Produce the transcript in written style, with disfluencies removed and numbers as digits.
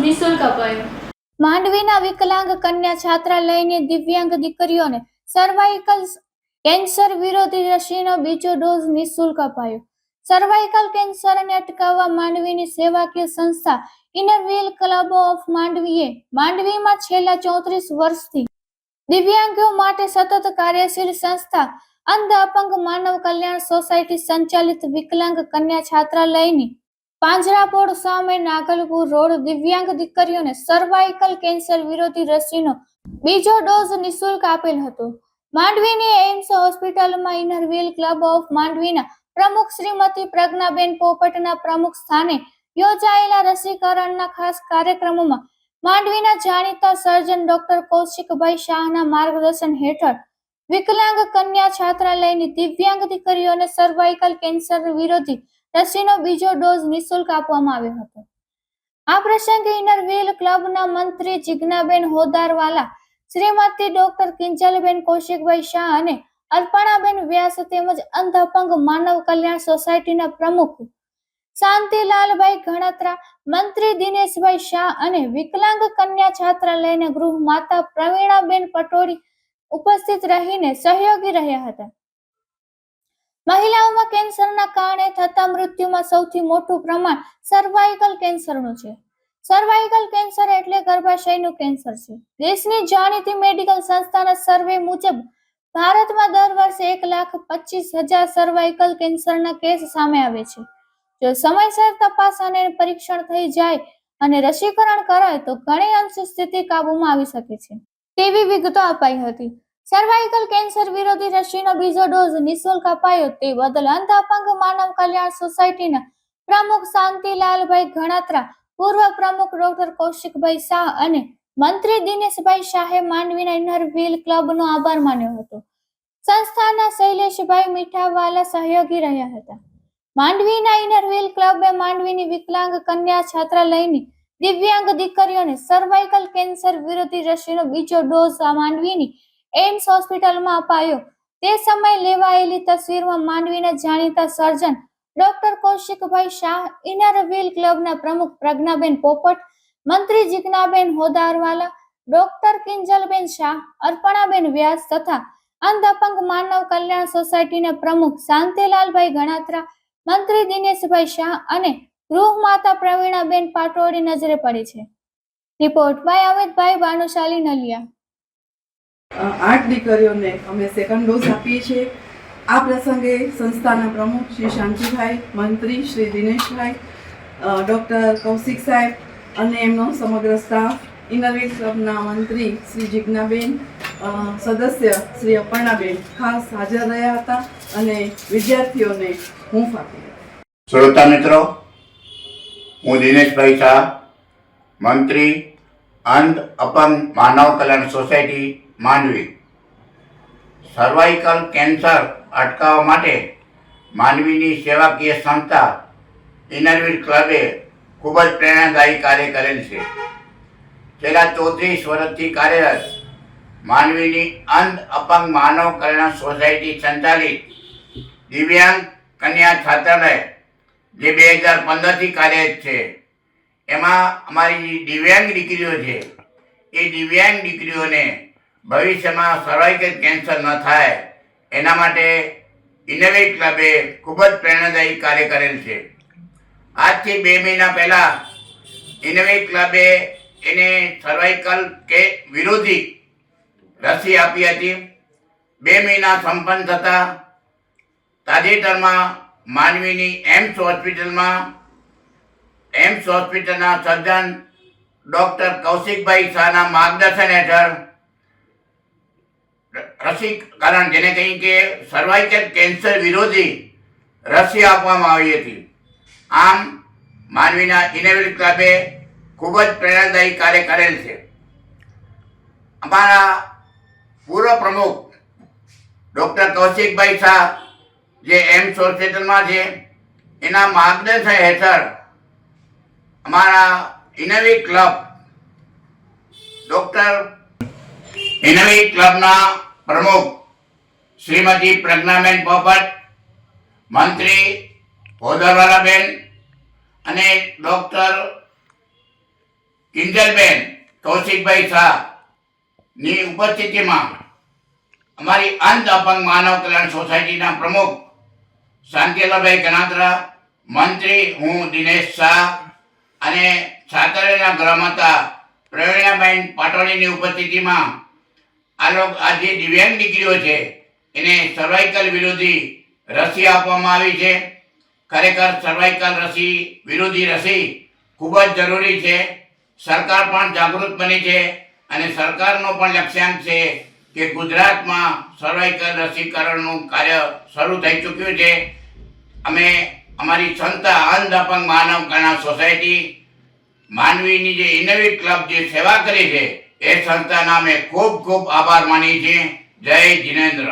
નિઃશુલ્ક અપાયો. માંડવીના વિકલાંગ કન્યા છાત્રાલયની દિવ્યાંગ દીકરીઓને સર્વાઇકલ કેન્સર વિરોધી રસીનો બીજો ડોઝ નિઃશુલ્ક અપાયો. સર્વાઇકલ કેન્સરને અટકાવવા માંડવીની સેવાકીય સંસ્થા ઇનરવ્હીલ ક્લબ ઓફ માંડવીએ માંડવીમાં છેલ્લા 34 વર્ષથી દિવ્યાંગો માટે સતત કાર્યશીલ સંસ્થા અંધ અપંગ માનવ કલ્યાણ સોસાયટી સંચાલિત વિકલાંગ કન્યા છાત્રાલયની પાંજરાપોળ સામે નાગલપુર રોડ દિવ્યાંગ દીકરીઓને સર્વાઇકલ કેન્સર વિરોધી રસીનો બીજો ડોઝ નિઃશુલ્ક આપેલ હતો. માંડવીની એમ્સ હોસ્પિટલમાં ઇનરવ્હીલ ક્લબ ઓફ માંડવીના પ્રમુખ શ્રીમતી પ્રજ્ઞાબેન પોપટના પ્રમુખ સ્થાને યોજાયેલા રસીકરણના ખાસ કાર્યક્રમમાં માંડવીના જાણીતા સર્જન ડોક્ટર કૌશિકભાઈ શાહના માર્ગદર્શન હેઠળ વિકલાંગ કન્યા છાત્રાલયની દિવ્યાંગ દીકરીઓને સર્વાઇકલ કેન્સર વિરોધી રસીનો બીજો ડોઝ નિઃશુલ્ક આપવામાં આવ્યો હતો. આ પ્રસંગે ઇનરવ્હીલ ક્લબના મંત્રી જિજ્ઞાબેન હોદારવાલા, શ્રીમતી ડોક્ટર કિંજલબેન કૌશિકભાઈ શાહ અને અર્પણાબેન વ્યાસ તેમજ અંધ અપંગ માનવ કલ્યાણ સોસાયટીના પ્રમુખ શાંતિલાલભાઈ ગણાત્રા, મંત્રી દિનેશભાઈ શાહ અને વિકલાંગ કન્યા છાત્રાલયના ગૃહ માતા પ્રવીણાબેન પટોળી ઉપસ્થિત રહીને સહયોગી રહ્યા હતા. મહિલાઓમાં કેન્સરના કારણે થતા મૃત્યુમાં સૌથી મોટું પ્રમાણ સર્વાઇકલ કેન્સરનું છે. સર્વાઇકલ કેન્સર એટલે ગર્ભાશયનું કેન્સર છે. દેશની જાણીતી મેડિકલ સંસ્થાના સર્વે મુજબ ભારતમાં દર વર્ષે 1,25,000 સર્વાઇકલ કેન્સરના કેસ સામે આવે છે. જો સમયસર તપાસ અને પરીક્ષણ થઈ જાય અને રસીકરણ કરાય તો ઘણી અંશે સ્થિતિ કાબૂમાં આવી શકે છે તેવી વિગતો અપાઈ હતી. સર્વાઇકલ કેન્સર વિરોધી રસીનો બીજો ડોઝ નિઃશુલ્ક અપાયો તે બદલ અંધ અપંગ માનવ કલ્યાણ સોસાયટીના પ્રમુખ શાંતિલાલભાઈ ગણાત્રા, પૂર્વ પ્રમુખ ડોક્ટર કૌશિકભાઈ શાહ અને મંત્રી દિનેશભાઈ શાહે માંડવીના ઇનરવ્હીલ ક્લબનો આભાર માન્યો હતો. સંસ્થાના શૈલેષભાઈ મીઠાવાલા સહયોગી રહ્યા હતા. માંડવીના ઇનરવ્હીલ ક્લબે માંડવીની વિકલાંગ કન્યા છાત્રાલયની દિવ્યાંગ દીકરીઓને સર્વાઇકલ કેન્સર વિરોધી રસીનો બીજો ડોઝ માંડવીની એમ્સ હોસ્પિટલમાં અપાયો. તે સમયે લેવાયેલી તસવીરમાં માંડવીના જાણીતા સર્જન ડોક્ટર કૌશિકભાઈ શાહ, ઇનરવ્હીલ ક્લબના પ્રમુખ પ્રજ્ઞાબેન પોપટ, મંત્રી જિજ્ઞાબેન હોદારવાલા, ડોક્ટર કિંજલબેન શાહ, અર્પણાબેન વ્યાસ તથા અંધ અપંગ માનવ કલ્યાણ સોસાયટીના પ્રમુખ શાંતિલાલભાઈ ગણાત્રા, મંત્રી દિનેશભાઈ શાહ અને ગૃહ માતા પ્રવીણાબેન પાટોળી નજરે પડી છે. Report by Amitbhai Bhanushali Naliya. 8 દીકરીઓને અમે સેકન્ડ ડોઝ આપીએ છીએ. આ પ્રસંગે સંસ્થાના પ્રમુખ શ્રી શાંતિભાઈ, મંત્રી શ્રી દિનેશભાઈ, ડૉક્ટર કૌશિક સાહેબ અને એમનો સમગ્ર સ્ટાફ, ઇનરવ્હીલ ક્લબના મંત્રી શ્રી જિજ્ઞાબેન, સદસ્ય શ્રી અપર્ણાબેન ખાસ હાજર રહ્યા હતા અને વિદ્યાર્થીઓને હૂંફ આપી. શ્રોતા મિત્રો, હું દિનેશભાઈ શાહ, મંત્રી અંધ અપંગ માનવ કલ્યાણ સોસાયટી માંડવી. સર્વાઇકલ કેન્સર અટકાવવા માટે માંડવીની સેવાકીય સંસ્થા ઇનરવ્હીલ ક્લબે ખૂબ જ પ્રેરણાદાયી કાર્ય કરેલ છે. છેલ્લા 34 વર્ષથી કાર્યરત માંડવીની અંધ અપંગ માનવ કલ્યાણ સોસાયટી સંચાલિત દિવ્યાંગ કન્યા છાત્રાલય જે 2015થી કાર્યરત છે, એમાં અમારી દિવ્યાંગ દીકરીઓ છે, એ દિવ્યાંગ દીકરીઓને ભવિષ્યમાં સર્વાઇકલ કેન્સર ન થાય એના માટે ઇનરવ્હીલ ક્લબે ખૂબ જ પ્રેરણાદાયી કાર્ય કરેલ છે. આજથી 2 મહિના પહેલા ઇનરવ્હીલ ક્લબે એને સર્વાઇકલ વિરોધી રસી આપી હતી. 2 મહિના સંપન્ન થતા તાજેતરમાં માંડવીની એમ્સ હોસ્પિટલના સર્જન ડોક્ટર કૌશિકભાઈ શાહના માર્ગદર્શન હેઠળ રસીકરણ, જેને કહી કે સર્વાઇકલ કેન્સર વિરોધી રસી આપવામાં આવી હતી. આમ માંડવીના ઇનરવ્હીલ ક્લબે ખૂબ જ પ્રેરણાદાયી કાર્ય કરેલ છે. અમારા પૂર્વ પ્રમુખ ડોક્ટર કૌશિકભાઈ શાહ જે એમ્સ હોસ્પિટલમાં છે, એના માર્ગદર્શન હેઠળ અમારા ઇનરવ્હીલ ક્લબના પ્રમુખ શ્રીમતી પ્રજ્ઞાબેન પોપટ, મંત્રી હોદારવાલાબેન અને ડોક્ટર કિંજલબેન કૌશિકભાઈ શાહ ની ઉપસ્થિતિમાં અમારી અંધ અપંગ માનવ કલ્યાણ સોસાયટીના પ્રમુખ શાંતિલાલભાઈ ગણાત્રા, મંત્રી હું દિનેશ શાહ અને છાત્રાલયના ગૃહમાતા પ્રવીણાબેન પાટોળીની ઉપસ્થિતિમાં આ જે દિવ્યાંગ દીકરીઓ છે એને સર્વાઇકલ વિરોધી રસી આપવામાં આવી છે. ખરેખર સર્વાઇકલ રસી વિરોધી રસી ખૂબ જ જરૂરી છે. સરકાર પણ જાગૃત બની છે અને સરકારનો પણ લક્ષ્યાંક છે કે ગુજરાતમાં સર્વાઇકલ રસીકરણનું કાર્ય શરૂ થઈ ચૂક્યું છે. અમે અમારી સંસ્થા અંધ અપંગ માનવ કલ્યાણ સોસાયટી માનવીની જે ઇનોવેટ ક્લબ જે સેવા કરી છે એ સંસ્થાના અમે ખૂબ ખૂબ આભાર માની છીએ. જય જિનેન્દ્ર.